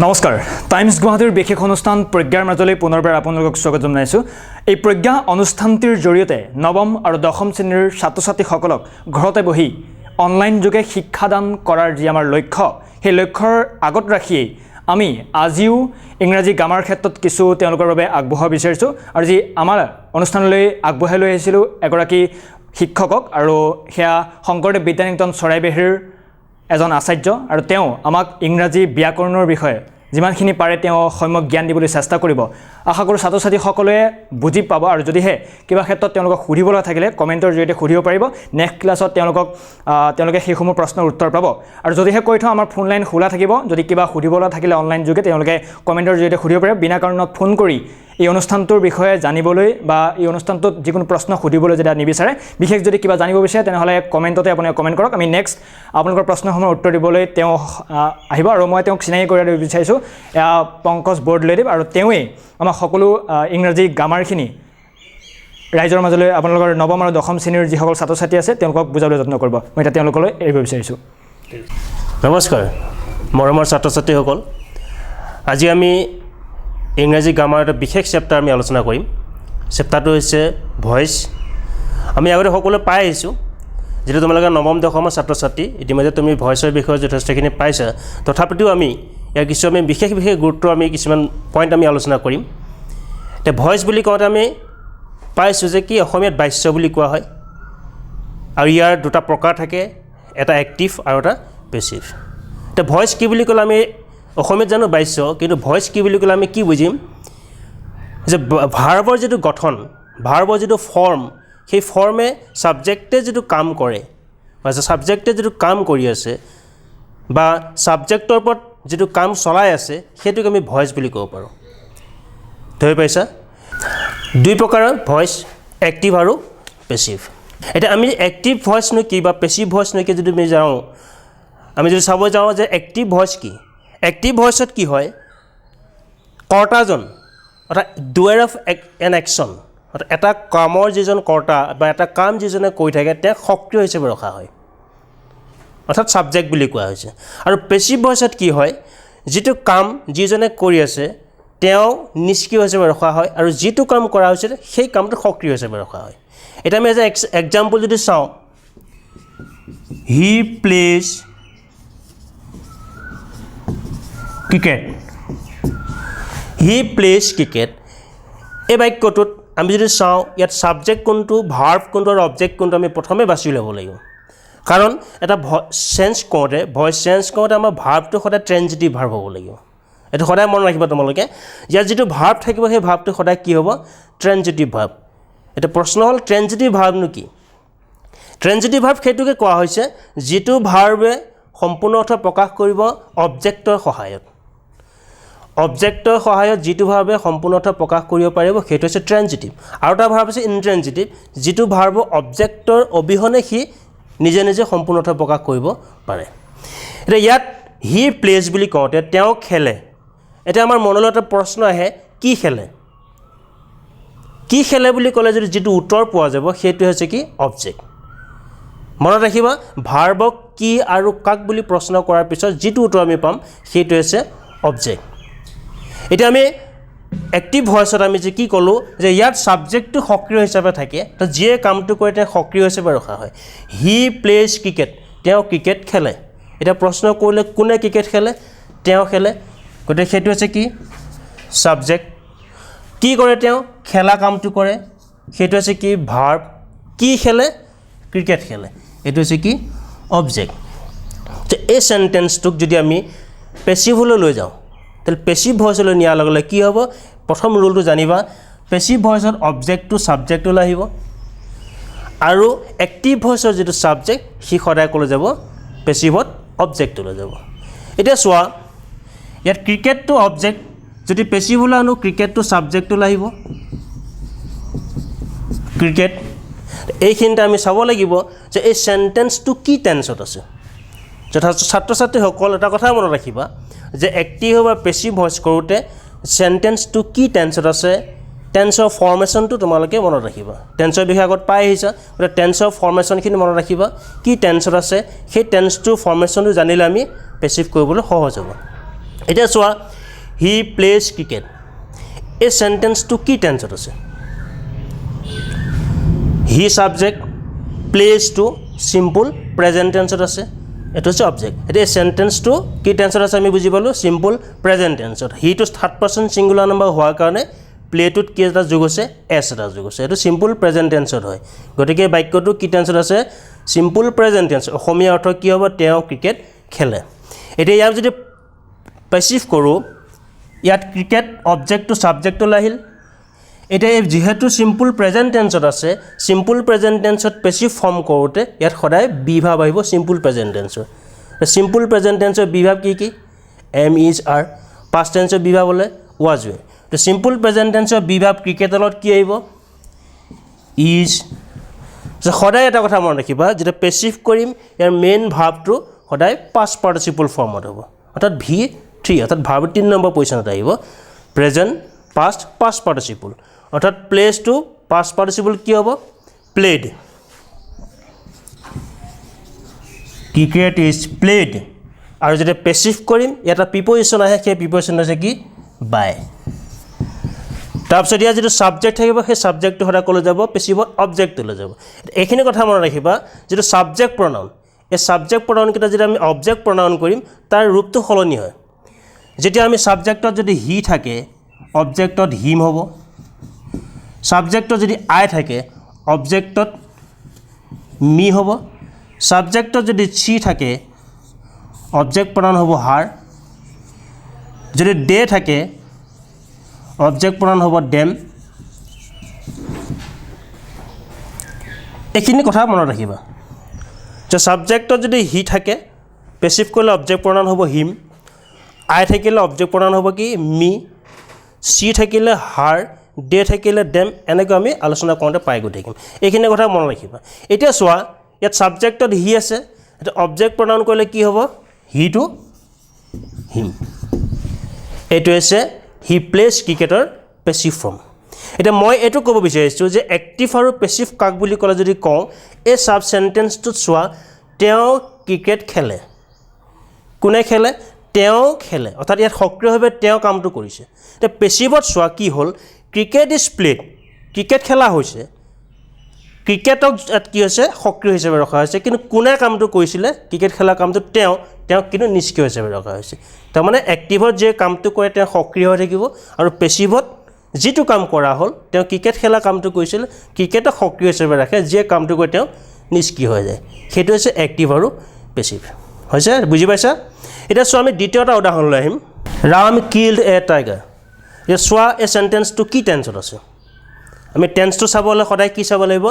নমস্কাৰ টাইমছ গুৱাহাটীৰ বিশেষ অনুষ্ঠান প্ৰজ্ঞাৰ মাজলৈ পুনৰবাৰ আপোনালোকক স্বাগত জনাইছোঁ এই প্ৰজ্ঞা অনুষ্ঠানটিৰ জৰিয়তে নৱম আৰু দশম শ্ৰেণীৰ ছাত্ৰ-ছাত্ৰীসকলক ঘৰতে বহি অনলাইন যোগে শিক্ষাদান কৰাৰ যি আমাৰ লক্ষ্য সেই লক্ষ্যৰ আগত ৰাখিয়ে আমি আজিও ইংৰাজী গ্ৰামাৰ ক্ষেত্ৰত কিছু তেওঁলোকৰ বাবে আগবঢ়াব বিচাৰিছোঁ আৰু যি আমাৰ অনুষ্ঠানলৈ আগবঢ়াই লৈ আহিছিলোঁ এগৰাকী শিক্ষকক আৰু সেয়া শংকৰদেৱ বিদ্যানিকেতন চৰাইবাহীৰ এজন আচাৰ্য আৰু তেওঁ আমাক ইংৰাজী ব্যাকৰণৰ বিষয়ে যিমানখিনি পাৰে তেওঁ সম্যক জ্ঞান দিবলৈ চেষ্টা কৰিব আশা কৰোঁ ছাত্ৰ-ছাত্ৰীসকলে বুজি পাব আৰু যদিহে কিবা ক্ষেত্ৰত তেওঁলোকক সুধিবলৈ থাকিলে কমেণ্টৰ জৰিয়তে সুধিব পাৰিব নেক্সট ক্লাছত তেওঁলোকে সেইসমূহ প্ৰশ্নৰ উত্তৰ পাব আৰু যদিহে কৈ থওঁ আমাৰ ফোন লাইন খোলা থাকিব যদি কিবা সুধিবলৈ থাকিলে অনলাইন যোগে তেওঁলোকে কমেণ্টৰ জৰিয়তে সুধিব পাৰে বিনা কাৰণত ফোন কৰি এই অনুষ্ঠানটোৰ বিষয়ে জানিবলৈ বা এই অনুষ্ঠানটোত যিকোনো প্ৰশ্ন সুধিবলৈ যদি নিবিচাৰে বিশেষ যদি কিবা জানিব বিচাৰে তেনেহ'লে কমেণ্টতে আপুনি কমেণ্ট কৰক আমি নেক্সট আপোনালোকৰ প্ৰশ্নসমূহৰ উত্তৰ দিবলৈ তেওঁ আহিব আৰু মই তেওঁক চিনাকি কৰি দিব বিচাৰিছোঁ পংকজ বৰদলৈদেৱ আৰু তেওঁৱেই আমাক সকলো ইংৰাজী গ্ৰামাৰখিনি ৰাইজৰ মাজলৈ আপোনালোকৰ নৱম আৰু দশম শ্ৰেণীৰ যিসকল ছাত্ৰ-ছাত্ৰী আছে তেওঁলোকক বুজাবলৈ যত্ন কৰিব মই এতিয়া তেওঁলোকলৈ এৰিব বিচাৰিছোঁ নমস্কাৰ মৰমৰ ছাত্ৰ-ছাত্ৰীসকল আজি আমি ইংৰাজী গ্ৰামাৰ এটা বিশেষ চেপ্টাৰ আমি আলোচনা কৰিম চেপ্টাৰটো হৈছে ভইচ আমি আগতে সকলোৱে পাই আহিছোঁ যেটা তোমালোকে নৱম দশমৰ ছাত্ৰ-ছাত্ৰী ইতিমধ্যে তুমি ভইচৰ বিষয়ে যথেষ্টখিনি পাইছা তথাপিও আমি ইয়াৰ কিছু আমি বিশেষ গুৰুত্ব আমি কিছুমান পইণ্ট আমি আলোচনা কৰিম তে ভইচ বুলি কওঁতে আমি পাইছোঁ যে কি অসমীয়াত বাচ্য বুলি কোৱা হয় আৰু ইয়াৰ দুটা প্ৰকাৰ থাকে এটা এক্টিভ আৰু এটা পেছিভ তে ভইচ কি বুলি ক'লে আমি অসমীয়াত জানো বাচ্য কিন্তু ভইচ কি বুলি ক'লে আমি কি বুজিম যে ভাৰ্বৰ যিটো গঠন ভাৰ্বৰ যিটো ফৰ্ম সেই ফৰ্মে ছাবজেক্টে যিটো কাম কৰে বা ছাবজেক্টে যিটো কাম কৰি আছে বা ছাবজেক্টৰ ওপৰত যিটো কাম চলাই আছে সেইটোক আমি ভইচ বুলি ক'ব পাৰোঁ ধৰি পাইছা দুই প্ৰকাৰৰ ভইচ এক্টিভ আৰু পেছিভ এতিয়া আমি এক্টিভ ভইচনো কি বা পেছিভ ভইচনো কি যদি আমি যদি চাব যাওঁ যে এক্টিভ ভইচ কি এক্টিভ ভইচত কি হয় কৰ্তাজন অৰ্থাৎ ডুৱাৰ অফ এন একশ্যন অৰ্থাৎ এটা কামৰ যিজন কৰ্তা বা এটা কাম যিজনে কৰি থাকে তেওঁক সক্ৰিয় হিচাপে ৰখা হয় অৰ্থাৎ ছাবজেক্ট বুলি কোৱা হৈছে আৰু পেছিভ ভইচত কি হয় যিটো কাম যিজনে কৰি আছে তেওঁ নিষ্ক্ৰিয় হিচাপে ৰখা হয় আৰু যিটো কাম কৰা হৈছে সেই কামটো সক্ৰিয় হিচাপে ৰখা হয় এটা আমি এজ এক্সাম্পল যদি চাওঁ he plays cricket he plays cricket এই বাক্যটোত আমি যদি চাওঁ ইয়াত ছাবজেক্ট কোনটো ভাৰ্ব কোনটো আৰু অবজেক্ট কোনটো আমি প্ৰথমে বাছি ল'ব লাগিব কাৰণ এটা ভইচ চেঞ্জ কৰোঁতে আমাৰ ভাৰ্বটো সদায় ট্ৰেঞ্জিটিভ ভাৰ্ব হ'ব লাগিব এইটো সদায় মনত ৰাখিবা তোমালোকে ইয়াত যিটো ভাৰ্ব থাকিব সেই ভাৰ্বটো সদায় কি হ'ব ট্ৰেঞ্জিটিভ ভাৰ্ব এটা প্ৰশ্ন হ'ল ট্ৰেঞ্জিটিভ ভাৰ্বনো কি ট্ৰেঞ্জিটিভ ভাৰ্ব সেইটোকে কোৱা হৈছে যিটো ভাৰ্বে সম্পূৰ্ণ অৰ্থ প্ৰকাশ কৰিব অবজেক্টৰ সহায়ত যিটো ভাৰ্বে সম্পূৰ্ণ অৰ্থ প্ৰকাশ কৰিব পাৰিব সেইটো হৈছে ট্ৰেঞ্জিটিভ আৰু এটা ভাৰ্ব হৈছে ইনট্ৰেঞ্জিটিভ যিটো ভাৰ্ব অবজেক্টৰ অবিহনে সি নিজে নিজে সম্পূৰ্ণ অৰ্থ প্ৰকাশ কৰিব পাৰে এতিয়া ইয়াত হি প্লেজ বুলি কওঁতে তেওঁ খেলে এতিয়া আমাৰ মনলৈ এটা প্ৰশ্ন আহে কি খেলে বুলি ক'লে যদি যিটো উত্তৰ পোৱা যাব সেইটো হৈছে কি অবজেক্ট মনত ৰাখিবা ভাৰ্বক কি আৰু কাক বুলি প্ৰশ্ন কৰাৰ পিছত যিটো উত্তৰ আমি পাম সেইটো হৈছে অবজেক্ট এতিয়া আমি এক্টিভ ভইচত আমি যে কি ক'লোঁ যে ইয়াত ছাবজেক্টটো সক্ৰিয় হিচাপে থাকে তো যিয়ে কামটো কৰে তেওঁ সক্ৰিয় হিচাপে ৰখা হয় হি প্লেজ ক্ৰিকেট তেওঁ ক্ৰিকেট খেলে এতিয়া প্ৰশ্ন কৰিলে কোনে ক্ৰিকেট খেলে তেওঁ খেলে গতিকে সেইটো হৈছে কি ছাবজেক্ট কি কৰে তেওঁ খেলা কামটো কৰে সেইটো হৈছে কি ভাৰ্ব কি খেলে ক্ৰিকেট খেলে এইটো হৈছে কি অবজেক্ট তো এই চেণ্টেন্সটোক যদি আমি পেছিভলৈ লৈ যাওঁ তাহলে পেছিভ ভইচলৈ নিয়াৰ লগে লগে কি হ'ব প্ৰথম ৰুলটো জানিবা পেছিভ ভইচত অবজেক্টটো ছাবজেক্টলৈ আহিব আৰু এক্টিভ ভইচৰ যিটো ছাবজেক্ট সি সদায় ক'লৈ যাব পেছিভত অবজেক্টলৈ যাব এতিয়া চোৱা ইয়াত ক্ৰিকেটটো অবজেক্ট যদি পেছিভলৈ আনো ক্ৰিকেটটো ছাবজেক্টলৈ আহিব ক্ৰিকেট এইখিনিতে আমি চাব লাগিব যে এই চেণ্টেন্সটো কি টেন্সত আছে ছাত্ৰ-ছাত্ৰীসকল এটা কথা মনত ৰাখিবা যে এক্টিভ বা পেছিভ ভইচ কৰোঁতে চেণ্টেন্সটো কি টেন্সত আছে টেন্সৰ ফৰ্মেশ্যনটো তোমালোকে মনত ৰাখিবা টেন্সৰ বিষয়ে আগত পাই আহিছা গতিকে টেন্সৰ ফৰ্মেশ্যনখিনি মনত ৰাখিবা কি টেন্সত আছে সেই টেন্সটোৰ ফৰ্মেশ্যনটো জানিলে আমি পেছিভ কৰিবলৈ সহজ হ'ব এতিয়া চোৱা হি প্লেজ ক্ৰিকেট এই সেন্টেন্সটো কি টেন্সত আছে he subject plays to simple present টেন্সত আছে এটো হচ্ছে অবজেক্ট এটা সেন্টেন্সটো কি টেন্সত আছে আমি বুজি পালো সিম্পল প্ৰেজেন্ট টেন্সত he to third person singular number হোৱাৰ কাৰণে প্লেটোত কি এটা যোগ আছে এছ এটা যোগ আছে এটো সিম্পল প্ৰেজেন্ট টেন্সত হয় গতিকে বাক্যটো কি টেন্সত আছে সিম্পল প্ৰেজেন্ট টেন্স অসমীয়া অৰ্থ কি হ'ব তেওঁ ক্ৰিকেট খেলে এতিয়া ইয়াৰ যদি পেসিভ কৰো ইয়াত ক্ৰিকেট অবজেক্ট টু সাবজেক্ট আহিল এটা যেহেতু সিম্পল প্ৰেজেন্ট টেন্সত আছে সিম্পল প্ৰেজেন্ট টেন্সত পেসিভ ফৰ্ম কৰোতে ইয়াত সদায় বি ভাব আহিব সিম্পল প্ৰেজেন্ট টেন্সৰ সিম্পল প্ৰেজেন্ট টেন্সৰ বি ভাব কি এম ইজ আৰ পাষ্ট টেন্সৰ বি ভাব হলে ওয়াজ ওয়ে তো সিম্পল প্ৰেজেন্ট টেন্সৰ বি ভাব ক্ৰিকেটৰ লগত কি আহিব ইজ সদায় এটা কথা মনত ৰাখিবা যেটা পেসিভ কৰিম ইয়াৰ মেইন ভাবটো সদায় পাষ্ট পাৰ্টিসিপল ফৰ্মত হ'ব অৰ্থাৎ V3 অৰ্থাৎ ভাব 3 নম্বৰ পজিশনত আহিব প্ৰেজেন্ট পাষ্ট পাষ্ট পাৰ্টিসিপল অর্থাৎ প্লেজ টু পাস্ট পার্টিসিপল কি হবো প্লেড ক্রিকেট ইজ প্লেড আর যেটা পেসিভ করিম এটা প্রিপোজিশন আহে সেই প্রিপোজিশন আছে কি বাই তাৰপিছত ইয়াৰ যেটো সাবজেক্ট থাকিব সেই সাবজেক্টটো হৰা কলে যাব পেসিভত অবজেক্টলৈ যাব এইখিনি কথা মনত ৰাখিবা যেটো সাবজেক্ট প্ৰনাউন এই সাবজেক্ট প্ৰনাউন কিটা যদি আমি অবজেক্ট প্ৰনাউন কৰিম তাৰ ৰূপটো সলনি হয় যেতিয়া আমি সাবজেক্টত যদি হি থাকে অবজেক্টত হিম হ'ব সাবজেক্টত যদি আই থাকে অবজেক্টত মি হ'ব সাবজেক্টত যদি ছি থাকে অবজেক্ট প্ৰনাউন হ'ব হাৰ যদি দে থাকে অবজেক্ট প্ৰনাউন হ'ব দেম এইখিনি কথা মনত ৰাখিবা যে সাবজেক্টত যদি হি থাকে পেসিভ কৰিলে অবজেক্ট প্ৰনাউন হ'ব হিম আই থাকিলে অবজেক্ট প্ৰনাউন হ'ব কি মি সি থাকিলে হাৰ দে থাকিলে দেম এনেকৈ আমি আলোচনা কৰোঁতে পাই গৈ থাকিম এইখিনি কথা মনত ৰাখিবা এতিয়া চোৱা ইয়াত সাবজেক্টত হি আছে এটা অবজেক্ট প্ৰনাউন কৰিলে কি হ'ব হি টু হিম এইটো আছে হি প্লেজ ক্ৰিকেটৰ পেসিভ ফৰ্ম এটা মই এটো ক'ব বিচাৰিছো যে এক্টিভ আৰু পেসিভ কাক বুলি ক'লে যদি কওঁ এই সাব সেন্টেন্সটো চোৱা তেওঁ ক্ৰিকেট খেলে কোনে খেলে তেওঁ খেলে অৰ্থাৎ ইয়াত সক্ৰিয়ভাৱে তেওঁ কামটো কৰিছে তে পেসিভত চোৱা কি হ'ল ক্ৰিকেট ইজ প্লেড ক্ৰিকেট খেলা হৈছে ক্ৰিকেটক কি হৈছে সক্ৰিয় হিচাপে ৰখা হৈছে কিন্তু কোনে কামটো কৰিছিলে ক্ৰিকেট খেলা কামটো তেওঁ কিন্তু নিষ্ক্ৰিয় হিচাপে ৰখা হৈছে তাৰ মানে এক্টিভত যে কামটো কৰে তেওঁ সক্ৰিয় হৈ থাকিব আৰু পেসিভত যেটো কাম কৰা হ'ল তেওঁ ক্ৰিকেট খেলা কামটো কৰিছিল ক্ৰিকেটক সক্ৰিয় হিচাপে ৰাখে যে কামটো কৰে তেওঁ নিষ্ক্ৰিয় হৈ যায় সেইটো হৈছে এক্টিভ আৰু পেসিভ হৈছে বুজি পাইছা এটা চোৱা আমি দ্বিতীয়টা উদাহৰণ লৈ আহিম ৰাম কিল্ড এ টাইগাৰ এই চোৱা এই সেন্টেন্সটো কি টেন্সত আছে আমি টেন্সটো চাবলৈ সদায় কি চাব লাগিব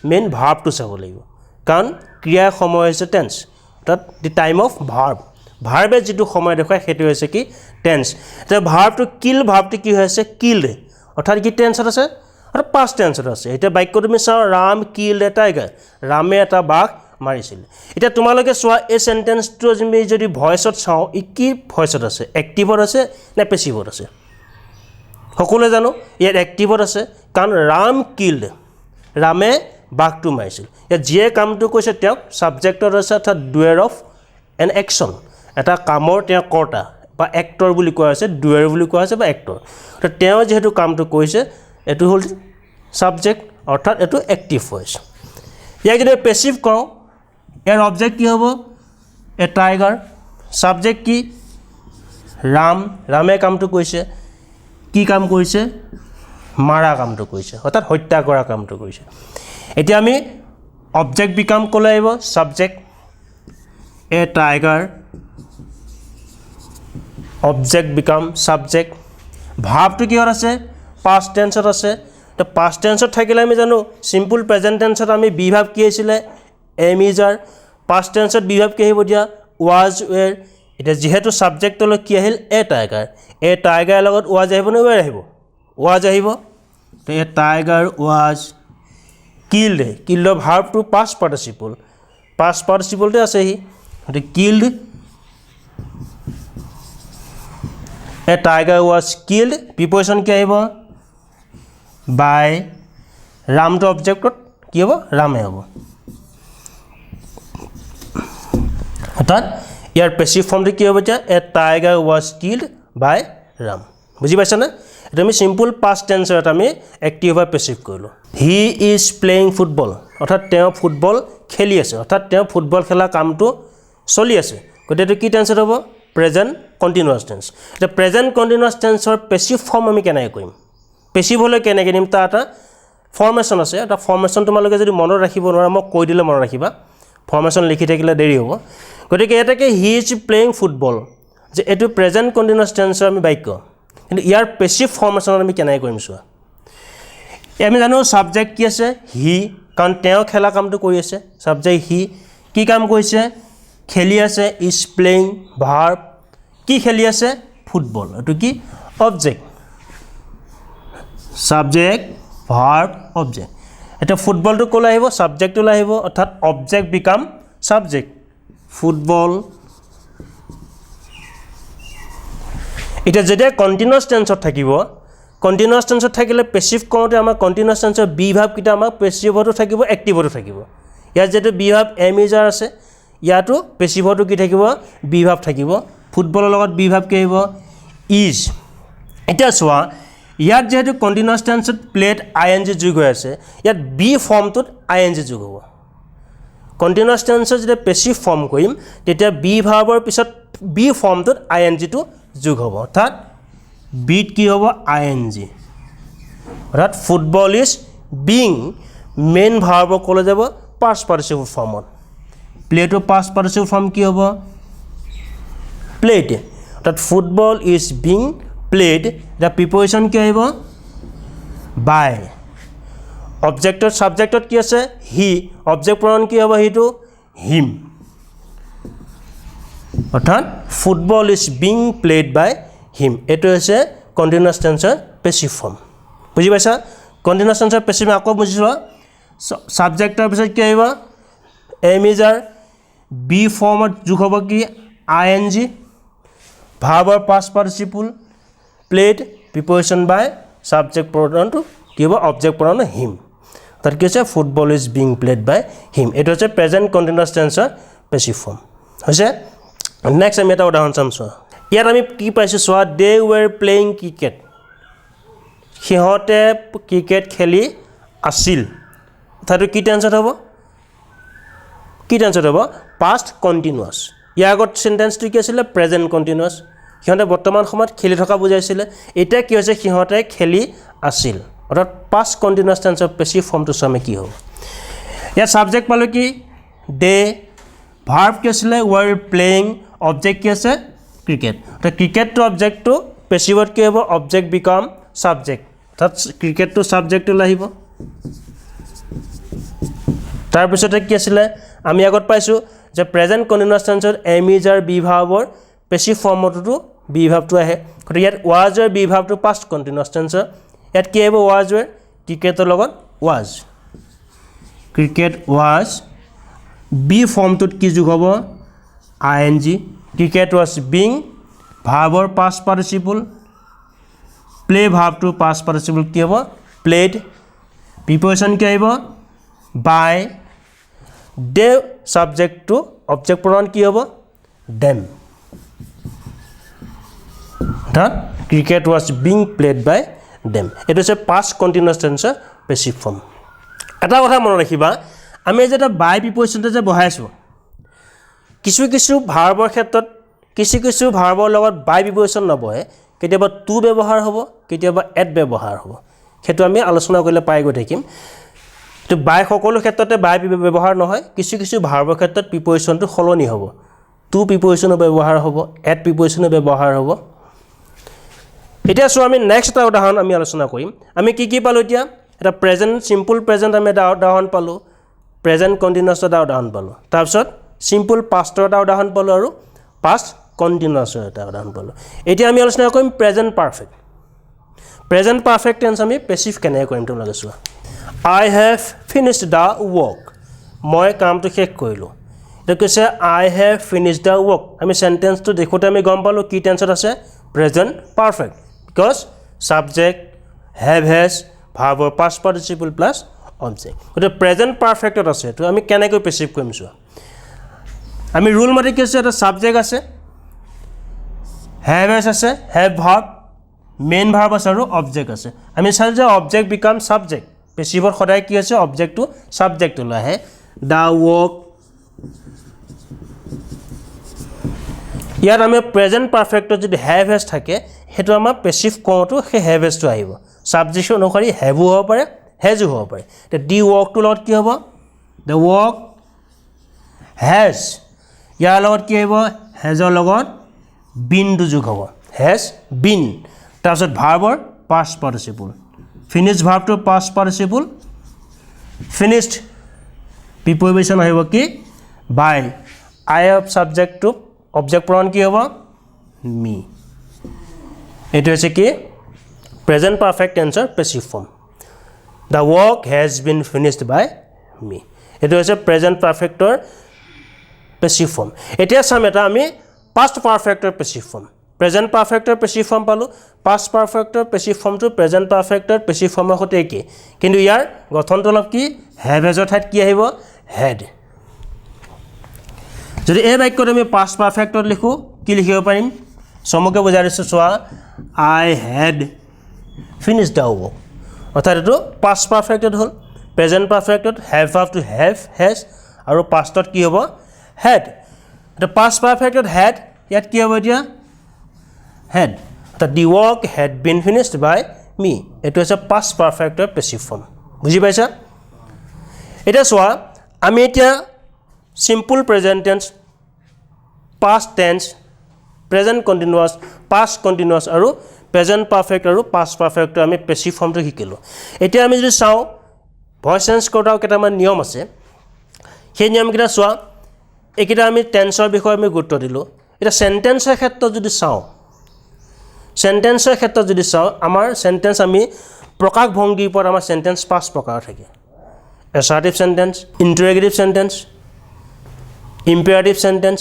মেইন ভাৰ্বটো চাব লাগিব কাৰণ ক্ৰিয়াৰ সময় হৈছে টেন্স অৰ্থাৎ দি টাইম অফ ভাৰ্ব ভাৰ্বে যেটো সময় দেখায় সেইটো হৈছে কি টেন্স এটা ভাৰ্বটো কিল ভাৰ্বটো কি হৈছে কিল্ড অৰ্থাৎ কি টেন্সত আছে আৰু পাষ্ট টেন্সত আছে এটা বাক্য তুমি চাও ৰাম কিল্ড এ টাইগাৰ ৰামে এটা বাঘ মাৰিছিল এটা তোমালোকে চোৱা এই সেন্টেন্সটো যদি ভয়েসত চাও ই কি ভয়েসত আছে এক্টিভত আছে নে পেসিভত আছে সকলোৱে জানো ইয়াত এক্টিভত আছে কাৰণ ৰাম কিল্ড ৰামে বাঘটো মাৰিছিল ইয়াত যিয়ে কামটো কৈছে তেওঁক সাবজেক্টত আছে অৰ্থাৎ ডুৱেৰ অফ এন একশ্যন এটা কামৰ তেওঁ কৰ্তা বা এক্টৰ বুলি কোৱা হৈছে ডুৱেৰ বুলি কোৱা হৈছে বা এক্টৰ তো তেওঁ যেহেতু কামটো কৰিছে এটো হ'ল সাবজেক্ট অৰ্থাৎ এটো এক্টিভ ভয়েস ইয়াক যদি পেসিভ কওঁ ইয়াৰ অবজেক্ট কি হ'ব এ টাইগাৰ সাবজেক্ট কি ৰামে কামটো কৰিছে কি কাম কৰিছে মাৰা কামটো কৰিছে অৰ্থাৎ হত্যা কৰা কামটো কৰিছে এতিয়া আমি অবজেক্ট বিকাম ক'লে আহিব subject a tiger object become subject ভাৰ্বটো কিহত আছে পাষ্ট টেন্সত আছে তো পাষ্ট টেন্সত থাকিলে আমি জানো সিম্পল প্ৰেজেন্ট টেন্সত আমি বি ভাব কি আছিলে এম ইজ আৰ পাষ্ট টেন্সত বি ভাব কি আহিব দিয়া ওয়াজ ওৱেৰ এটা যেহেতু সাবজেক্টলৈ কি আহিল এ টাইগাৰ লগত ওয়াজ আহিব নে ওৱেৰ আহিব ওয়াজ আহিব তো a tiger was killed verb to past পাৰ্টিসিপলতে আছে হি তো killed a tiger was killed preposition কি আহিব বাই ৰামটো অবজেক্টত কি হ'ব ৰামে হ'ব অৰ্থাৎ ইয়াৰ পেছিভ ফৰ্মটো কি হ'ব এতিয়া এ টাইগাৰ ৱাজ কিল্ড বাই ৰাম বুজি পাইছানে এটা আমি সিম্পল পাষ্ট টেন্সৰ এটা আমি এক্টিভ বা পেছিভ কৰিলোঁ হি ইজ প্লেইং ফুটবল অৰ্থাৎ তেওঁ ফুটবল খেলি আছে অৰ্থাৎ তেওঁ ফুটবল খেলা কামটো চলি আছে গতিকে কি টেন্সত হ'ব প্ৰেজেণ্ট কণ্টিনিউৱাছ টেন্স এতিয়া প্ৰেজেণ্ট কণ্টিনিউৱাছ টেন্সৰ পেছিভ ফৰ্ম আমি কেনেকৈ কৰিম পেছিভ হ'লে কেনেকৈ দিম তাৰ এটা ফৰ্মেশ্যন আছে এটা ফৰ্মেশ্যন তোমালোকে যদি মনত ৰাখিব নোৱাৰা মই কৈ দিলে মনত ৰাখিবা ফৰ্মেশ্যন লিখি থাকিলে দেৰি হ'ব গতিকে এটাকে হি ইজ প্লেইং ফুটবল যে এইটো প্ৰেজেণ্ট কণ্টিনিউৱাছ টেন্সৰ আমি বাক্য কিন্তু ইয়াৰ পেছিভ ফৰ্মেশ্যনত আমি কেনেকৈ কৰিম চোৱা আমি জানো ছাবজেক্ট কি আছে হি কাৰণ তেওঁ খেলা কামটো কৰি আছে ছাবজেক্ট হি কি কাম কৰিছে খেলি আছে ইজ প্লেইং ভাৰ্ব কি খেলি আছে ফুটবল এইটো কি অবজেক্ট ছাবজেক্ট ভাৰ্ব অবজেক্ট এটা ফুটবলটো ক'লৈ আহিব ছাবজেক্টলৈ আহিব অৰ্থাৎ অবজেক্ট বিকাম ছাবজেক্ট ফুটবল এতিয়া যেতিয়া কণ্টিনিউৱাছ টেন্সত থাকিব কণ্টিনিউৱাছ টেন্সত থাকিলে পেছিভ কৰোঁতে আমাৰ কণ্টিনিউৱাছ টেন্সৰ বি ভাৰ্বকেইটা আমাৰ পেছিভতো থাকিব এক্টিভতো থাকিব ইয়াত যিহেতু বি ভাৰ্ব এম ইজাৰ আছে ইয়াতো পেছিভতো কি থাকিব বি ভাৰ্ব থাকিব ফুটবলৰ লগত বি ভাৰ্ব কি আহিব ইজ এতিয়া চোৱা ইয়াত যেহেতু কণ্টিনিউৱাছ টেন্সত প্লেড আই এন জি যোগ হৈ আছে ইয়াত বি ফৰ্মটোত আই এন জি যোগ হ'ব কণ্টিনিউৱাছ টেন্সৰ যেতিয়া পেছিভ ফৰ্ম কৰিম তেতিয়া বি ভাৰ্বৰ পিছত বি ফৰ্মটোত আই এন জিটো যোগ হ'ব অৰ্থাৎ বিত কি হ'ব আই এন জি অৰ্থাৎ ফুটবল ইজ বিং মেইন ভাৰ্বৰ ক'লৈ যাব পাষ্ট পাৰ্টিচিপল ফৰ্মত প্লেটো পাষ্ট পাৰ্টিচিপল ফৰ্ম কি হ'ব প্লেড অৰ্থাৎ football is being played the preposition কি আহিব বাই অবজেক্টৰ ছাবজেক্টত কি আছে হি অবজেক্ট প্ৰনাউন কি হ'ব হিটো হিম অৰ্থাৎ football is being played by him এইটো হৈছে কণ্টিনিউৱাছ টেন্সৰ পেছিভ ফৰ্ম বুজি পাইছা কণ্টিনিউৱাছ টেন্সৰ পেছিভ আকৌ বুজিছোৱা ছাবজেক্টৰ পিছত কি আহিব এম ইজাৰ বি ফৰ্মত যোগ হ'ব কি আই এন জি ভাৰ্বৰ past participle played preposition by subject প্ৰনাউনটো কি হ'ব অবজেক্ট প্ৰনাউন হিম তাত কি হৈছে football is being played by him এইটো হৈছে প্ৰেজেণ্ট কণ্টিনিউৱাছ টেন্সৰ পেছিভ ফৰ্ম হৈছে নেক্সট আমি এটা উদাহৰণ চাম চোৱা ইয়াত আমি কি পাইছোঁ চোৱা দে ৱেৰ প্লেইং ক্ৰিকেট সিহঁতে ক্ৰিকেট খেলি আছিল অৰ্থাৎ কি টেন্সত হ'ব পাষ্ট কণ্টিনিউৱাছ ইয়াৰ আগত চেণ্টেন্সটো কি আছিলে প্ৰেজেণ্ট কণ্টিনিউৱাছ সিহঁতে বৰ্তমান সময়ত খেলি থকা বুজাইছিলে এতিয়া কি হৈছে সিহঁতে খেলি আছিল অৰ্থাৎ পাষ্ট কণ্টিনিউৱাছ টেন্সৰ পেছিভ ফৰ্মটো চামে কি হ'ব ইয়াত ছাবজেক্ট পালোঁ কি দে ভাৰ্ব কি আছিলে ৱেৰ প্লেইং অবজেক্ট কি আছে ক্ৰিকেট অৰ্থাৎ ক্ৰিকেটটো অবজেক্টটো পেছিভত কি হ'ব অবজেক্ট বিকাম ছাবজেক্ট অৰ্থাৎ ক্ৰিকেটটো ছাবজেক্টলৈ আহিব তাৰপিছতে কি আছিলে আমি আগত পাইছোঁ যে প্ৰেজেণ্ট কণ্টিনিউৱাছ টেন্সত এম ইজাৰ বি ভাৰ্বৰ পেছিভ ফৰ্মতো বি ভাৰ্বটো আহে গতিকে ইয়াত ৱাজৰ বি ভাৰ্বটো পাষ্ট কণ্টিনিউৱাছ টেন্সৰ ইয়াত কি আহিব ৱাজৰ ক্ৰিকেটৰ লগত ৱাজ ক্ৰিকেট ৱাজ বি ফৰ্মটোত কি যোগ হ'ব I N G cricket was being ভাৰ্বৰ পাষ্ট পাৰ্টিচিপল প্লে ভাৰ্বটো পাষ্ট পাৰ্টিচিপল কি হ'ব প্লেড প্ৰিপ'জিশ্যন কি আহিব বাই দে ছাবজেক্টটো অবজেক্ট প্ৰনাউন কি হ'ব ডেম অৰ্থাৎ cricket was being played by them এইটো হৈছে পাষ্ট কণ্টিনিউৱাছ টেন্সৰ পেছিভ ফৰ্ম এটা কথা মনত ৰাখিবা আমি যেতিয়া বাই প্ৰিপ'জিশ্যনটো যে বহাইছোঁ কিছু ভাৰ্বৰ ক্ষেত্ৰত কিছু ভাৰ্বৰ লগত বাই প্ৰিপ'জিশ্যন নবহে কেতিয়াবা টু ব্যৱহাৰ হ'ব কেতিয়াবা এট ব্যৱহাৰ হ'ব সেইটো আমি আলোচনা কৰিলে পাই গৈ থাকিম তো বাই সকলো ক্ষেত্ৰতে বাই ব্যৱহাৰ নহয় কিছু ভাৰ্বৰ ক্ষেত্ৰত প্ৰিপ'জিশ্যনটো সলনি হ'ব টু প্ৰিপ'জিশ্যনৰ ব্যৱহাৰ হ'ব এট প্ৰিপ'জিশ্যনৰ ব্যৱহাৰ হ'ব এতিয়া চোৱা আমি নেক্সট এটা উদাহৰণ আমি আলোচনা কৰিম আমি কি পালোঁ এতিয়া এটা প্ৰেজেণ্ট চিম্পল প্ৰেজেণ্ট আমি এটা উদাহৰণ পালোঁ প্ৰেজেণ্ট কণ্টিনিউৱাছৰ এটা উদাহৰণ পালোঁ তাৰপিছত চিম্পল পাষ্টৰ এটা উদাহৰণ পালোঁ আৰু পাষ্ট কণ্টিনিউৱাছৰ এটা উদাহৰণ পালোঁ এতিয়া আমি আলোচনা কৰিম প্ৰেজেণ্ট পাৰফেক্ট টেন্স আমি পেছিভ কেনেকৈ কৰিম তোমালোকে চোৱা I have finished the work মই কামটো শেষ কৰিলোঁ এতিয়া কৈছে I have finished the work আমি চেণ্টেন্সটো দেখোঁতে আমি গম পালোঁ কি টেন্সত আছে present perfect because subject have has ভাৰ্বৰ পাষ্ট পাৰ্টিচিপল প্লাছ অবজেক্ট গতিকে প্ৰেজেণ্ট পাৰফেক্টত আছে এইটো আমি কেনেকৈ পেছিভ কৰিম চোৱা আমি ৰুল মতে কি আছে এটা সাবজেক্ট আছে হ্যাভ এস আছে হ্যাভ ভার্ব মেইন ভার্ব আছে আৰু অবজেক্ট আছে আমি চাই যে অবজেক্ট বিকাম সাবজেক্ট পেছিভৰ সদায় কি আছে অবজেক্টটো সাবজেক্ট লৈ আহে দা ৱৰ্ক ইয়াত আমি প্ৰেজেন্ট পাৰফেক্টত যদি হ্যাভ এস থাকে হেতু আমাৰ পেছিভ কোটো হে হ্যাভ এসটো আহিব সাবজেক্ট অনুসৰি হ্যাভো হ'ব পাৰে হেজো হ'ব পাৰে তে ডি ৱৰ্কটো লগত কি হ'ব দ্য ৱৰ্ক হেজ ইয়াৰ লগত কি আহিব হেজৰ লগত বিনটো যোগ হ'ব হেজ বিন তাৰপিছত ভাৰ্বৰ পাষ্ট পাৰ্টিচিপল ফিনিশ ভাৰ্বটো পাষ্ট পাৰ্টিচিপল ফিনিশড প্ৰিপজিশ্যন আহিব কি বাই আই অফ সাবজেক্টটো অবজেক্ট প্ৰনাউন কি হ'ব মি এটো হৈছে কি প্ৰেজেন্ট পাৰফেক্ট টেন্সৰ passive form the work has been finished by me এটো হৈছে প্ৰেজেন্ট পাৰফেক্টৰ পেছিভ ফৰ্ম এতিয়া চাম এটা আমি past perfector passive form present perfector passive form পালো past perfector passive form to present perfector passive form হতে কি কিন্তু ইয়াৰ গঠনটো অলপ কি have as ঠাইত কি আহিব had যদি এই বাক্যত আমি past perfector লিখো কি লিখিব পাৰিম সমকে বুজাই দিছো চোৱা I had finished the work অৰ্থাৎ এটো past perfector hall present perfector have verb to have has আৰু pastত কি হ'ব had the past perfect had yet কি হ'ব দিয়া had the work had been finished by me it was a past perfect passive form বুজি পাইছা এটা সোয়া আমি এটা simple present tense past tense present continuous past continuous আৰু present perfect আৰু past perfect আমি passive form টো শিকিলো এতিয়া আমি যদি চাও voice tense কোটাও কেটামান নিয়ম আছে সেই নিয়ম কিটা সোয়া একিটা আমি টেন্সৰ বিষয়ে আমি গুৰুত্ব দিলো এটা সেন্টেন্সৰ ক্ষেত্ৰত যদি চাও আমাৰ সেন্টেন্স আমি প্ৰকাশ ভংগীৰ পৰা আমাৰ সেন্টেন্স পাঁচ প্ৰকাৰ থাকে assertive sentence interrogative sentence imperative sentence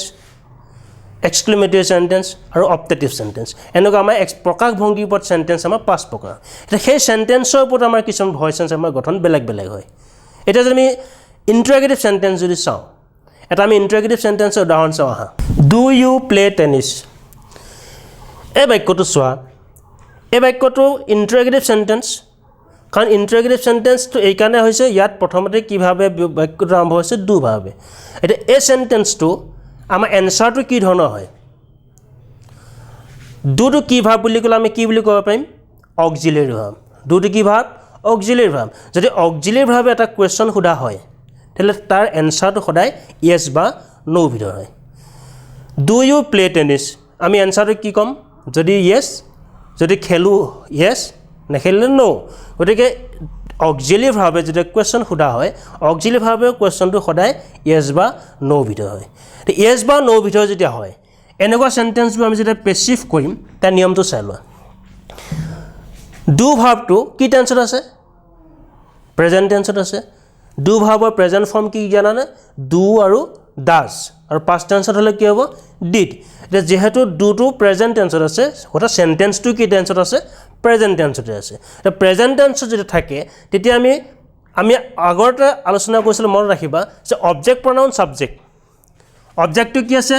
exclamatory sentence আৰু অপটেটিভ সেন্টেন্স এনেকুৱা আমাৰ প্ৰকাশ ভংগীৰ পৰা সেন্টেন্স আমাৰ পাঁচ প্ৰকাৰ এটা সেই সেন্টেন্সৰ ওপৰত আমাৰ কিছুমান ভয়েস সেন্স আমাৰ গঠন বেলেগ বেলেগ হয় এটা যদি আমি ইন্টাৰগেটিভ সেন্টেন্স যদি চাও এটা আমি ইন্টাৰগেটিভ সেন্টেন্সৰ উদাহৰণ চাও আহা ডু ইউ প্লে টেনিস এই বাক্যটো চোৱা এই বাক্যটো ইন্টাৰগেটিভ সেন্টেন্স কাৰণ ইন্টাৰগেটিভ সেন্টেন্সটো এই কাৰণে হৈছে ইয়াত প্ৰথমতে কিভাৱে বাক্যটো আৰম্ভ হৈছে ডু ভাবে এটা এই সেন্টেন্সটো আমাৰ এনসাৰটো কি ধৰণৰ হয় ডুটো কি ভাব বুলি ক'লে আমি কি বুলি ক'ব পাৰিম অক্সিলিয়াৰী ভাব ডুটো কি ভাব অক্সিলিয়াৰী ভাব যদি অক্সিলিয়াৰী ভাবে এটা কোৱেশ্চন সোধা হয় তেলে তাৰ এনসাৰটো সদায় ইয়েস বা নো ভিতৰ হয় ডু ইউ প্লে টেনিস আমি এনসাৰটো কি কম যদি ইয়েস যদি খেলু ইয়েস নেখেলিলে নো গতিকে অক্সিলিয়াৰী ভাবে যদি কোৱেশ্চন সোধা হয় অক্সিলিয়াৰী ভাবে কোৱেশ্চনটো সদায় ইয়েস বা নো ভিতৰ হয় তে ইয়েস বা নো ভিতৰ যেতিয়া হয় এনেকুৱা সেন্টেন্সবোৰ আমি যেতিয়া পেছিভ কৰিম তাৰ নিয়মটো চাই লোৱা ডু ভাবটো কি টেন্সত আছে প্ৰেজেন্ট টেন্সত আছে ডু ভাবৰ প্ৰেজেন্ট ফৰ্ম কি জানানে ডু আৰু ডাজ আৰু পাষ্ট টেন্সত হলে কি হ'ব ডিড এটা যেহেতু ডু টু প্ৰেজেন্ট টেন্সত আছে ওটা সেন্টেন্সটো কি টেন্সত আছে প্ৰেজেন্ট টেন্সতে আছে এটা প্ৰেজেন্ট টেন্সত যদি থাকে তেতিয়া আমি আগতে আলোচনা কৰিছিল মনত ৰাখিবা যে অবজেক্ট প্ৰনাউন সাবজেক্ট অবজেক্টটো কি আছে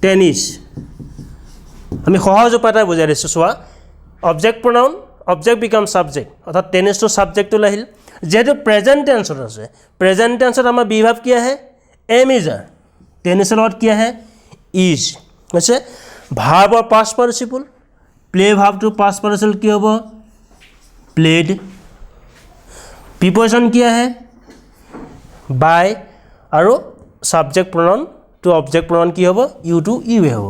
টেনিস আমি সহজ উপায় বুজাই দিছো চোৱা অবজেক্ট প্ৰনাউন অবজেক্ট বিকাম সাবজেক্ট অৰ্থাৎ টেনিস টু সাবজেক্টটো লাহিল যেহেতু প্ৰেজেন্ট টেন্সত আছে প্ৰেজেন্ট টেন্সত আমাৰ বিভাব কি আহে এম ইজ আৰ টেনিসৰ লগত কি আহে ইজ আছে ভাৰ্বৰ পাষ্ট পাৰ্টিচিপল প্লে ভাৰ্বটো পাষ্ট পাৰ্টিচিপল কি হ'ব প্লেড প্ৰিপজিশ্যন কি আহে বাই আৰু subject pronoun to object pronoun কি হ'ব ইউ টু ইউ হ'ব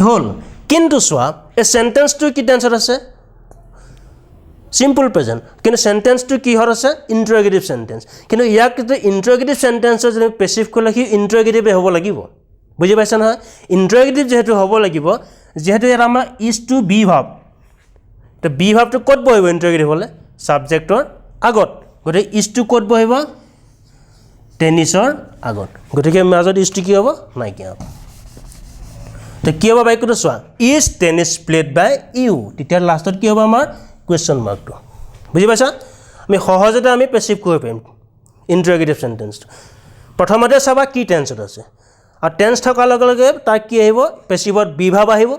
হল কিন্তু চোৱা এই সেন্টেন্সটো কি টেন্সত আছে simple present কিন্তু সেন্টেন্সটো কি হৰ আছে ইন্টাৰগেটিভ সেন্টেন্স কিন্তু ইয়াক যদি ইন্টাৰগেটিভ সেন্টেন্সৰ যদি পেছিভ কলে কি ইন্টাৰগেটিভ হ'ব লাগিব বুজি পাইছা না ইন্টাৰগেটিভ যেহেতু হ'ব লাগিব যেহেতু ইয়াত আমাৰ ইজ টু বি ভাব তো বি ভাবটো ক'ত বহিব ইন্টাৰগেটিভ হলে সাবজেক্টৰ আগত গতে ইজ টু ক'ত বহিব টেনিসৰ আগত গতিকে মাজত ইজ টু কি হ'ব নাই কি হ'ব তো কি হ'ব বাক্যটো চোৱা is tennis played by you তেতিয়া লাষ্টত কি হ'ব আমাৰ question mark to বুজি পাইছা আমি সহজতে আমি পেছিভ কৰিব পাৰিম ইন্টাৰগেটিভ সেন্টেন্স প্ৰথমতে চাবা কি টেন্সত আছে আৰু টেন্স থকাৰ লগে লগে তাৰ কি আহিব পেছিভত বি ভাব আহিব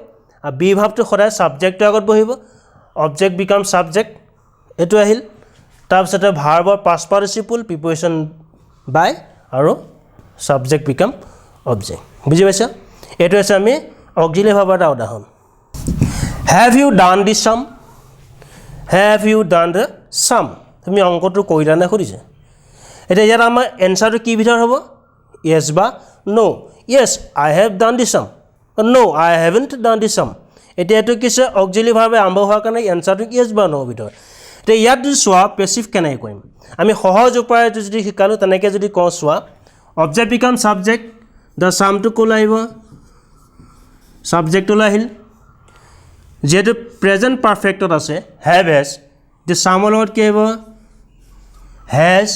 আৰু বি ভাবটো সদায় ছাবজেক্টৰ আগত বহিব অবজেক্ট বিকাম ছাবজেক্ট এটো আহিল তাৰপিছতে ভাৰ্বৰ পাষ্ট পাৰ্টিচিপল প্ৰিপজিশ্যন বাই আৰু ছাবজেক্ট বিকাম অবজেক্ট বুজি পাইছা এটো আছে আমি অক্সিলাৰি ভাৰ্বৰ এটা উদাহৰণ have you done the sum have you done the sum তুমি অংকটো কৰিলা নে সুধিছে এতিয়া ইয়াত আমাৰ এনসাৰটো কি ভিতৰ হ'ব yes বা no yes I have done the sum no I haven't done the sum এতিয়া এটো কিছে অক্সিলাৰি ভাৰ্বে আৰম্ভ হোৱাৰ কাৰণে এনসাৰটো yes বা no ভিতৰ এতিয়া ইয়াত যদি চোৱা পেছিভ কেনেকৈ কৰিম আমি সহজ উপায়টো যদি শিকালো তেনেকৈ যদি কওঁ চোৱা অবজেক্ট বিকাম সাবজেক্ট দ্য সামটো কোল আহিব সাবজেক্ট ওলাই আহিল যেহেতু প্ৰেজেন্ট পাৰফেক্টত আছে হ্যাভ হেজ দি সামৰ লগত কি আহিব হেজ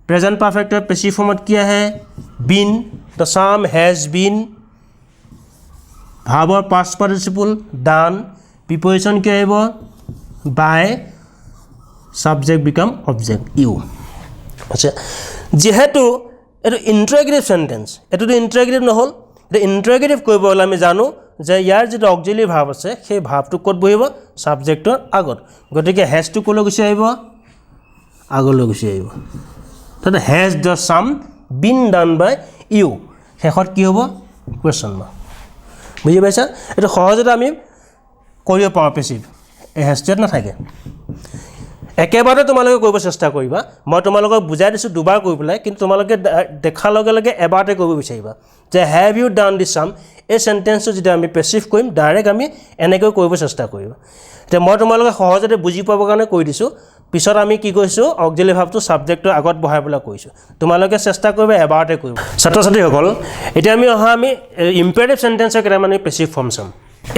প্ৰেজেন্ট পাৰফেক্টৰ পেছিভ ফৰ্মত কি আহে been the sum has been ভাৰ্বৰ পাষ্ট পাৰ্টিচিপল ডান প্ৰিপজিশ্যন কি আহিব by subject become object you আচ্ছা যেহেতু এটো ইন্টাৰগেটিভ সেন্টেন্স এটোটো ইন্টাৰগেটিভ নহল এটা ইন্টাৰগেটিভ কৰিব হলে আমি জানো যে ইয়াৰ যেটো অক্সিলাৰি ভাৰ্ব আছে সেই ভাৰ্বটো ক'ত বহিব সাবজেক্টৰ আগত গতিকে হেজ টু ক'লৈ গুচি আহিব আগলৈ গুচি আহিব তাতে has the sum been done by you শেষত কি হ'ব কোৱেশ্চন মাৰ্ক বুজি পাইছা এটা সহজতে আমি কৰিব পাৰোঁ পেছিভ এই হেজটোত নাথাকে একেবাৰে তোমালোকে কৰিব চেষ্টা কৰিবা মই তোমালোকক বুজাই দিছোঁ দুবাৰ কৰি পেলাই কিন্তু তোমালোকে দেখাৰ লগে লগে এবাৰতে কৰিব বিচাৰিবা যে হ্যাভ ইউ ডান দি সাম এই সেন্টেন্সটো যদি আমি পেছিভ কৰিম ডাইৰেক্ট আমি এনেকৈ কৰিব চেষ্টা কৰিবা এতিয়া মই তোমালোকে সহজতে বুজি পাবৰ কাৰণে কৈ দিছোঁ পিছত আমি কি কৈছোঁ অক্সিলাৰি ভাৰ্বটো সাবজেক্টৰ আগত বহাই পেলাই কৈছোঁ তোমালোকে চেষ্টা কৰিবা এবাৰতে কৰিব ছাত্ৰ ছাত্ৰীসকল এতিয়া আমি অহা আমি ইম্পেৰেটিভ সেন্টেন্সৰ কেইটামান পেছিভ ফৰ্ম চাম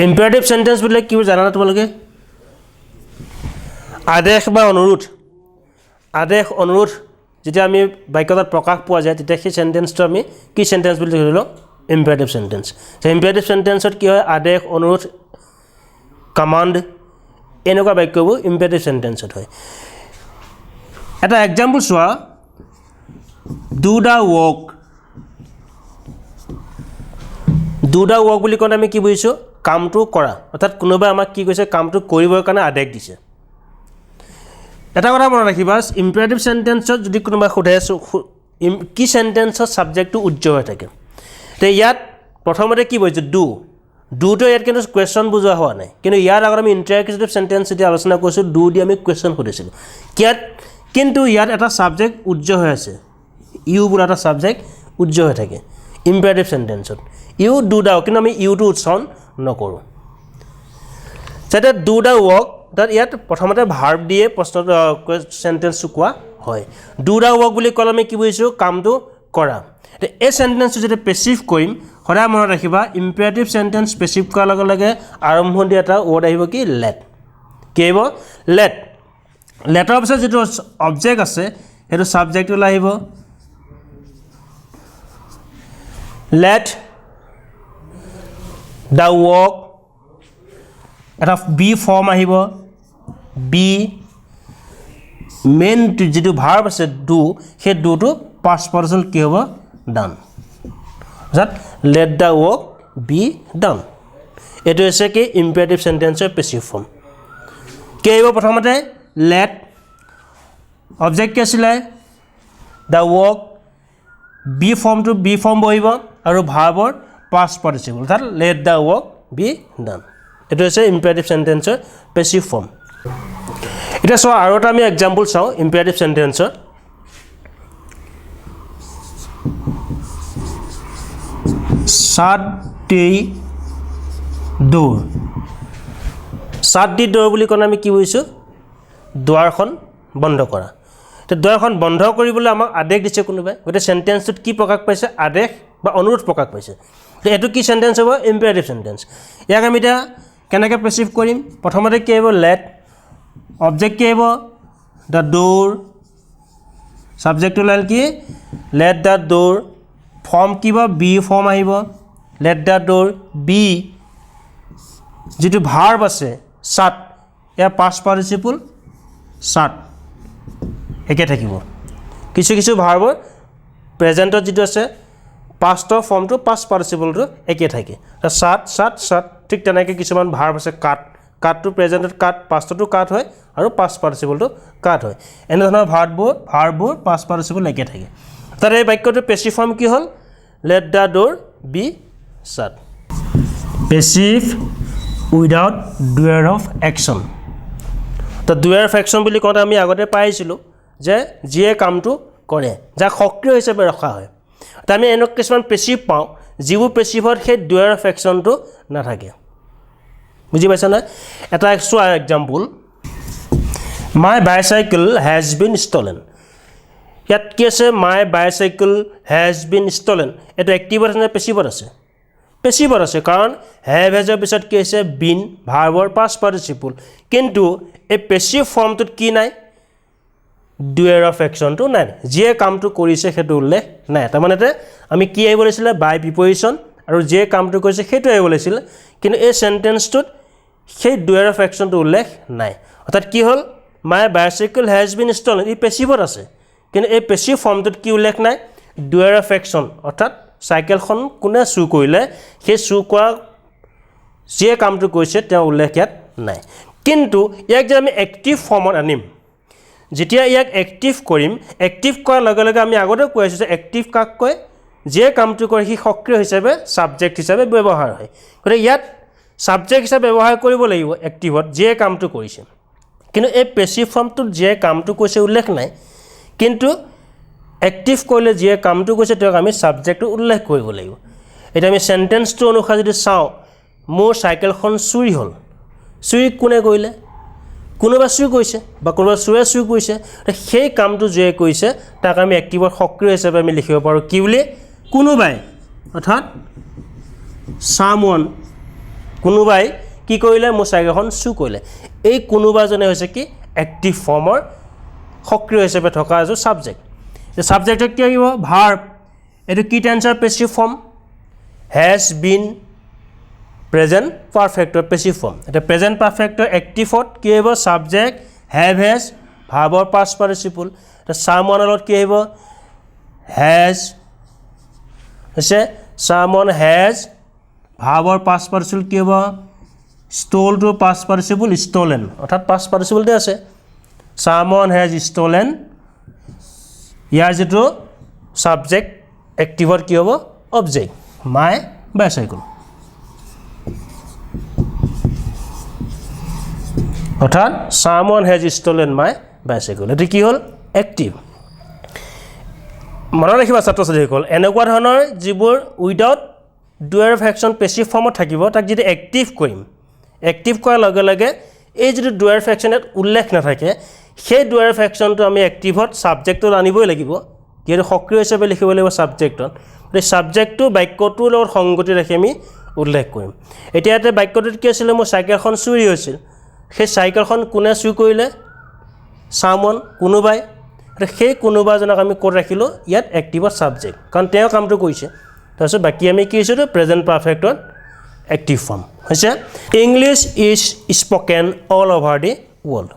ইম্পেৰেটিভ সেন্টেন্স বুলিলে কি জানা তোমালোকে আদেশ বা অনুৰোধ আদেশ অনুৰোধ যেতিয়া আমি বাক্যত প্ৰকাশ পোৱা যায় তেতিয়া সেই সেন্টেন্সটো আমি কি সেন্টেন্স বুলি ধৰিলো ইম্পেৰেটিভ সেন্টেন্স সেই ইম্পেৰেটিভ সেন্টেন্সত কি হয় আদেশ অনুৰোধ কমান্ড এনেকুৱা বাক্যবোৰ ইম্পেৰেটিভ সেন্টেন্সত হয় এটা এক্সাম্পল চোৱা ডু দা ৱৰ্ক বুলি ক'লে আমি কি বুজিছোঁ কামটো কৰা অৰ্থাৎ কোনোবাই আমাক কি কৈছে কামটো কৰিবৰ কাৰণে আদেশ দিছে এটা কথা মনত ৰাখিবা ইম্পেৰেটিভ সেন্টেন্সত যদি কোনোবাই সোধে কি সেন্টেন্সত সাবজেক্টটো উজ্জ্বল হৈ থাকে তে ইয়াত প্ৰথমতে কি বুজিছোঁ ডুটো ইয়াত কিন্তু কুৱেশ্যন বুজোৱা হোৱা নাই কিন্তু ইয়াৰ আগত আমি ইণ্টাৰগেটিভ সেন্টেন্স যেতিয়া আলোচনা কৰিছোঁ ডু দি আমি কুৱেশ্যন সুধিছিলোঁ কিন্তু ইয়াত এটা সাবজেক্ট উজ্জ্বল হৈ আছে ইউ বোলা এটা সাবজেক্ট উজ্জ্বল হৈ থাকে ইম্পেৰেটিভ সেন্টেন্সত ইউ ডু দা কিন্তু আমি ইউটো উচ্চাৰণ নকৰোঁ যাতে ডু দা ৱৰ্ক তাত ইয়াত প্ৰথমতে ভাৰ্ব দিয়ে প্ৰশ্ন সেন্টেন্সটো কোৱা হয় ডু দা ৱৰ্ক বুলি ক'লে আমি কি বুজিছোঁ কামটো কৰা এই সেন্টেন্সটো যেতিয়া পেছিভ কৰিম সদায় মনত ৰাখিবা ইম্পেৰেটিভ সেন্টেন্স পেছিভ কৰাৰ লগে লগে আৰম্ভণি এটা ৱৰ্ড আহিব কি লেট কি আহিব লেটৰ পিছত যিটো অবজেক্ট আছে সেইটো সাবজেক্ট ওলাই আহিব লেট দ্য ৱৰ্ক এটা বি ফৰ্ম আহিব বি মেইন যেটো ভাৰ্ব আছে ডু সেই ডুটো পাষ্ট পাৰ্টিচিপল কি হ'ব ডান অৰ্থাৎ let the work be done এইটো হৈছে কি ইম্পেৰেটিভ সেন্টেন্সৰ পেছিভ ফৰ্ম কি আহিব প্ৰথমতে লেট অবজেক্ট কি আছিলে দ্য ৱৰ্ক বি ফৰ্মটো বি ফৰ্ম বহিব আৰু ভাৰ্বৰ পাষ্ট পাৰ্টিচিপল অৰ্থাৎ let the work be done এইটো হৈছে ইম্পেৰেটিভ সেন্টেন্সৰ পেছিভ ফৰ্ম এতিয়া চোৱা আৰু এটা আমি এক্সাম্পল চাওঁ ইম্পেৰেটিভ সেন্টেন্সৰ শাট দি ডোৰ শাট দি ডোৰ বুলি ক'লে আমি কি বুজিছোঁ দুৱাৰখন বন্ধ কৰা তো দুৱাৰখন বন্ধ কৰিবলৈ আমাক আদেশ দিছে কোনোবাই গতিকে সেন্টেন্সটোত কি প্ৰকাশ পাইছে আদেশ বা অনুৰোধ প্ৰকাশ পাইছে তো এইটো কি সেন্টেন্স হ'ব ইম্পেৰেটিভ সেন্টেন্স ইয়াক আমি এতিয়া কেনেকৈ পেছিভ কৰিম প্ৰথমতে কি আহিব লেট অবজেক্ট কি আহিব দ্য ডোৰ সাবজেক্ট ওলাল কি লেট দ্য ডোৰ ফৰ্ম কি হ'ব বি ফৰ্ম আহিব লেট দ্য ডোৰ বি যেটো ভাৰ্ব আছে শাট ইয়াৰ পাষ্ট প্ৰেজেণ্টত যিটো আছে পাষ্টৰ ফৰ্মটো পাষ্ট পাৰ্টিচিপলটো একেই থাকে চাট চাট চাট ঠিক তেনেকৈ কিছুমান ভাৰ্ব আছে কাট কাটটো প্ৰেজেণ্টত কাট পাষ্টতো কাট হয় আৰু পাষ্ট পাৰ্টিচিপলটো কাট হয় এনেধৰণৰ ভাৰ্ববোৰ পাষ্ট পাৰ্টিচিপল একে থাকে তাৰ এই বাক্যটোৰ পেছিভ ফৰ্ম কি হ'ল let the door be shut passive without doer of action তো ডুৱেৰ অফ একশ্যন বুলি কওঁতে আমি আগতে পাইছিলোঁ যে যিয়ে কামটো কৰে যাক সক্ৰিয় হিচাপে ৰখা হয় তো আমি এনেকুৱা কিছুমান পেছিভ পাওঁ যিবোৰ পেছিভত সেই ডুৱেৰ অফ একশ্যনটো নাথাকে বুজি পাইছা নাই এটা চোৱা example my bicycle has been stolen ইয়াত কি আছে মাই বাইচাইকেল হেজ বিন ষ্টলেন এইটো এক্টিভত আছে নে পেছিভত আছে পেছিভত আছে কাৰণ হেভ হেজৰ পিছত কি আছে বিন ভাৰ্বৰ পাষ্ট পাৰ্টিচিপল কিন্তু এই পেছিভ ফৰ্মটোত কি নাই ডুৱেৰ অফ একশ্যনটো নাই যিয়ে কামটো কৰিছে সেইটো উল্লেখ নাই তাৰমানে আমি কি আহিব লাগিছিলে বাই প্ৰিপজিশ্যন আৰু যিয়ে কামটো কৰিছে সেইটো আহিব লাগিছিলে কিন্তু এই চেণ্টেন্সটোত সেই ডুৱেৰ অফ একশ্যনটো উল্লেখ নাই অৰ্থাৎ কি হ'ল মাই বাইচাইকেল হেজ বিন ষ্টলেন ই পেছিভত আছে কিন্তু এই পেছিভ ফৰ্মটোত কি উল্লেখ নাই ডুৱেৰ অফ একশ্যন অৰ্থাৎ চাইকেলখন কোনে চুৰ কৰিলে সেই চুৰ কৰা যিয়ে কামটো কৰিছে তেওঁ উল্লেখ ইয়াত নাই কিন্তু ইয়াক যে আমি এক্টিভ ফৰ্মত আনিম যেতিয়া ইয়াক এক্টিভ কৰিম এক্টিভ কৰাৰ লগে লগে আমি আগতে কৈ আছোঁ যে এক্টিভ কাক কয় যিয়ে কামটো কৰে সি সক্ৰিয় হিচাপে ছাবজেক্ট হিচাপে ব্যৱহাৰ হয় গতিকে ইয়াত ছাবজেক্ট হিচাপে ব্যৱহাৰ কৰিব লাগিব এক্টিভত যিয়ে কামটো কৰিছে কিন্তু এই পেছিভ ফৰ্মটোত যিয়ে কামটো কৰিছে উল্লেখ নাই কিন্তু এক্টিভ কৰিলে যিয়ে কামটো কৰিছে তেওঁক আমি ছাবজেক্টটো উল্লেখ কৰিব লাগিব এতিয়া আমি চেণ্টেন্সটো অনুসাৰে যদি চাওঁ মোৰ চাইকেলখন চুৰি হ'ল চুৰি কোনে কৰিলে কোনোবা চুৰ কৰিছে বা কোনোবা চুৰে চুৰ কৰিছে সেই কামটো যিয়ে কৰিছে তাক আমি এক্টিভত সক্ৰিয় হিচাপে আমি লিখিব পাৰোঁ কি বুলি কোনোবাই অৰ্থাৎ চামৱান কোনোবাই কি কৰিলে মোৰ চাইকেলখন চুৰ কৰিলে এই কোনোবাজনে হৈছে কি এক্টিভ ফৰ্মৰ সক্ৰিয় হিচাপে থকা এজন ছাবজেক্ট এই ছাবজেক্টত কি আহিব ভাৰ্ব এইটো কি টেন্সৰ passive form has been present পাৰফেক্টৰ পেছিভ ফৰ্ম এতিয়া প্ৰেজেণ্ট পাৰফেক্টৰ এক্টিভত কি আহিব ছাবজেক্ট হেভ হেজ ভাৰ্বৰ পাষ্ট পাৰ্টিচিপল এতিয়া চামৱানৰ লগত কি আহিব হেজ হৈছে চামৱান হেজ ভাৰ্বৰ পাষ্ট পাৰ্টিচিপল কি হ'ব ষ্টলটোৰ পাষ্ট পাৰ্টিচিপল ষ্টলেন অৰ্থাৎ পাষ্ট পাৰ্টিচিপলতে আছে চামৱান হেজ ষ্টলেন ইয়াৰ যিটো ছাবজেক্ট এক্টিভত কি হ'ব অবজেক্ট মাই বাইচাইকেল অৰ্থাৎ চামৱান হেজ ষ্টলেন মাই বাইচাইকেল এইটো কি হ'ল এক্টিভ মনত ৰাখিবা ছাত্ৰ ছাত্ৰীসকল এনেকুৱা ধৰণৰ যিবোৰ without doer of action passive ফৰ্মত থাকিব তাক যদি এক্টিভ কৰিম এক্টিভ কৰাৰ লগে লগে এই যিটো ডুৱেৰ অফ একশ্যন ইয়াত উল্লেখ নাথাকে সেই ডুৱেৰ অফ একশ্যনটো আমি এক্টিভত ছাবজেক্টত আনিবই লাগিব যিহেতু সক্ৰিয় হিচাপে লিখিব লাগিব ছাবজেক্টত গতিকে ছাবজেক্টটো বাক্যটোৰ লগত সংগতি ৰাখি আমি উল্লেখ কৰিম এতিয়া ইয়াতে বাক্যটোত কি আছিলে মোৰ চাইকেলখন চুৰি হৈছিল সেই চাইকেলখন কোনে চুৰ কৰিলে চামৱান কোনোবাই সেই কোনোবাজনক আমি ক'ত ৰাখিলোঁ ইয়াত এক্টিভত ছাবজেক্ট কাৰণ তেওঁ কামটো কৰিছে তাৰপিছত বাকী আমি কি হৈছোঁ প্ৰেজেণ্ট পাৰফেক্টত এক্টিভ ফৰ্ম হৈছে English is spoken all over the world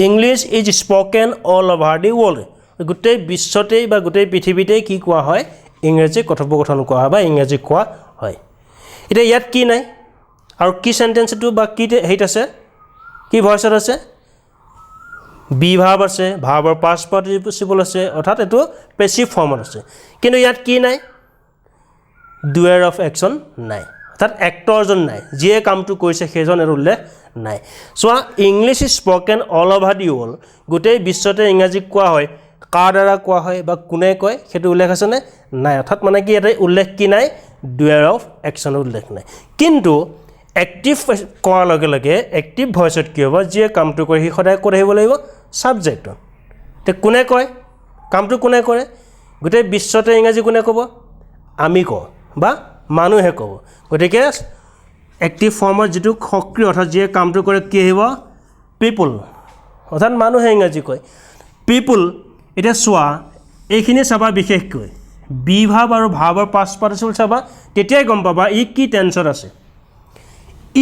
English is spoken all over the world গোটেই বিশ্বতেই বা গোটেই পৃথিৱীতেই কি কোৱা হয় ইংৰাজী কথোপকথন কোৱা হয় বা ইংৰাজী কোৱা হয় এতিয়া ইয়াত কি নাই আৰু কি চেণ্টেন্সটো বা কি হেৰিত আছে কি ভইচত আছে বি ভাৰ্ব আছে ভাৰ্বৰ পাষ্ট পাৰ্টিচিপল আছে অৰ্থাৎ এইটো পেছিভ ফৰ্মত আছে কিন্তু ইয়াত কি নাই ডুৱেৰ অফ একশ্যন নাই অৰ্থাৎ এক্টৰজন নাই যিয়ে কামটো কৰিছে সেইজনৰ উল্লেখ নাই চোৱা English is spoken all over the world গোটেই বিশ্বতে ইংৰাজী কোৱা হয় কাৰ দ্বাৰা কোৱা হয় বা কোনে কয় সেইটো উল্লেখ আছেনে নাই অৰ্থাৎ মানে কি ইয়াতে উল্লেখ কি নাই ডুৱেৰ অফ একশ্যনৰ উল্লেখ নাই কিন্তু এক্টিভ কৰাৰ লগে লগে এক্টিভ ভইচত কি হ'ব যিয়ে কামটো কৰে সি সদায় ক'ত আহিব লাগিব ছাবজেক্টত এতিয়া কোনে কয় কামটো কোনে কৰে গোটেই বিশ্বতে ইংৰাজী কোনে ক'ব আমি কওঁ বা মানুহে ক'ব গতিকে এক্টিভ ফৰ্মত যিটো সক্ৰিয় অৰ্থাৎ যিয়ে কামটো কৰে কি আহিব পিপুল অৰ্থাৎ মানুহে ইংৰাজী কয় পিপুল এতিয়া চোৱা এইখিনি চাবা বিশেষকৈ বি ভাৰ্ব আৰু ভাৰ্বৰ পাষ্ট পাৰ্টিচিপল চাবা তেতিয়াই গম পাবা ই কি টেন্সত আছে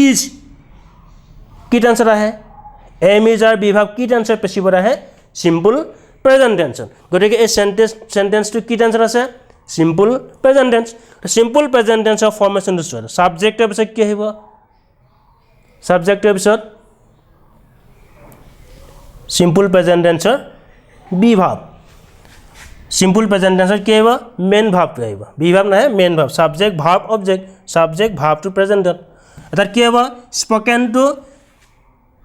ইজ কি টেন্সত আহে এম ইজ আৰু বি ভাৰ্ব কি টেন্সত পেছিভত আহে চিম্পল প্ৰেজেণ্ট টেন্সত গতিকে এই সেন্টেন্সটো কি টেন্সত আছে simple present tense simple present টেন্সৰ ফৰ্মেশ্যনটো চোৱা সাবজেক্টৰ পিছত কি আহিব সাবজেক্টৰ পিছত সিম্পল প্ৰেজেণ্ট টেন্সৰ বি ভাব সিম্পল প্ৰেজেণ্ট টেন্সৰ কি আহিব মেইন ভাবটো আহিব বি ভাব নহয় মেইন ভাব সাবজেক্ট ভাব অবজেক্ট সাবজেক্ট ভাবটো প্ৰেজেণ্টত এটাত কি হ'ব স্পকেন টু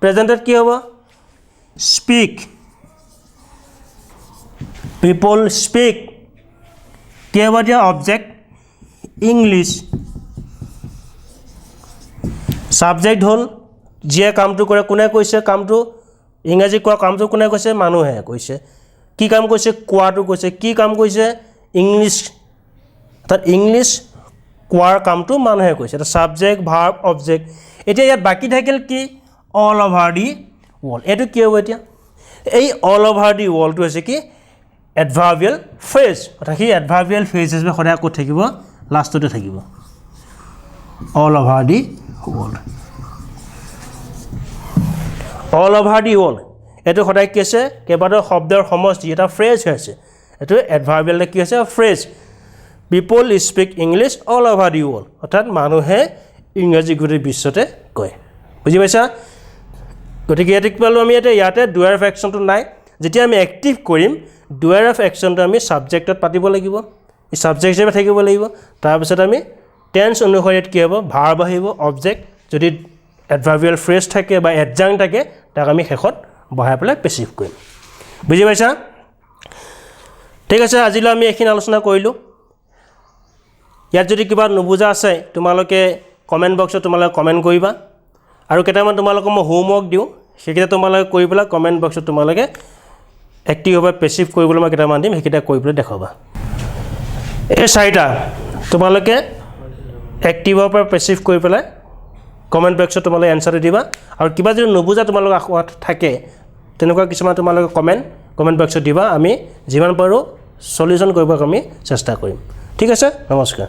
প্ৰেজেণ্টত কি হ'ব স্পীক পিপল স্পীক কি হ'ব এতিয়া অবজেক্ট ইংলিছ সাবজেক্ট হ'ল যিয়ে কামটো কৰে কোনে কৈছে কামটো ইংৰাজী কোৱা কামটো কোনে কৈছে মানুহে কৈছে কি কাম কৈছে কোৱাটো কৈছে কি কাম কৈছে ইংলিছ অৰ্থাৎ ইংলিছ কোৱাৰ কামটো মানুহে কৈছে এটা সাবজেক্ট ভাৰ্ব অবজেক্ট এতিয়া ইয়াত বাকি থাকিল কি অল অভাৰ দি ৱৰ্ল্ড এইটো কি হ'ব এতিয়া এই অল অভাৰ দি ৱৰ্ল্ডটো হৈছে কি এডভাৰ্বিয়েল ফ্ৰেজ অৰ্থাৎ সেই এডভাৰ্বিয়েল ফ্ৰেজ হিচাপে সদায় ক'ত থাকিব লাষ্টতে থাকিব অল অভাৰ দি ৱৰ্ল্ড অল অভাৰ দি ৱৰ্ল্ড এইটো সদায় কি আছে কেইবাটাও শব্দৰ সমষ্টি এটা ফ্ৰেজ হৈছে এইটো এডভাৰ্বিয়েল কি আছে ফ্ৰেজ পিপল স্পীক ইংলিছ অল অভাৰ দি ৱৰ্ল্ড অৰ্থাৎ মানুহে ইংৰাজী গোটেই বিশ্বতে কয় বুজি পাইছা গতিকে ইয়াতে কি পালোঁ আমি ইয়াতে ডুৱাৰ অফ একশ্যনটো নাই যেতিয়া আমি এক্টিভ কৰিম ডুৱাৰ অফ একশ্যনটো আমি ছাবজেক্টত পাতিব লাগিব এই ছাবজেক্ট হিচাপে থাকিব লাগিব তাৰপিছত আমি টেন্স অনুসৰি কি হ'ব ভাৰ্ব আহিব অবজেক্ট যদি এডভাৰ্বিয়েল ফ্ৰেজ থাকে বা এডজাংক্ট থাকে তাক আমি শেষত বহাই পেলাই পেচিভ কৰিম বুজি পাইছা ঠিক আছে আজিলৈ আমি এইখিনি আলোচনা কৰিলোঁ ইয়াত যদি কিবা নুবুজা আছে তোমালোকে কমেণ্ট বক্সত তোমালোকে কমেণ্ট কৰিবা আৰু কেইটামান তোমালোকক মই হোমৱৰ্ক দিওঁ সেইকেইটা তোমালোকে কৰি পেলাই কমেণ্ট বক্সত তোমালোকে এক্টিভ বা পেচিভ কৰিবলৈ মই কেইটামান দিম সেইকেইটা কৰি পেলাই দেখুৱাবা এই চাৰিটা তোমালোকে এক্টিভৰ পৰা পেচিভ কৰি পেলাই কমেণ্ট বক্সত তোমালোকে এনচাৰটো দিবা আৰু কিবা যদি নুবুজা তোমালোকৰ আখত থাকে তেনেকুৱা কিছুমান তোমালোকে কমেণ্ট বক্সত দিবা আমি যিমান পাৰোঁ সলিউশ্যন কৰিব আমি চেষ্টা কৰিম ঠিক আছে নমস্কাৰ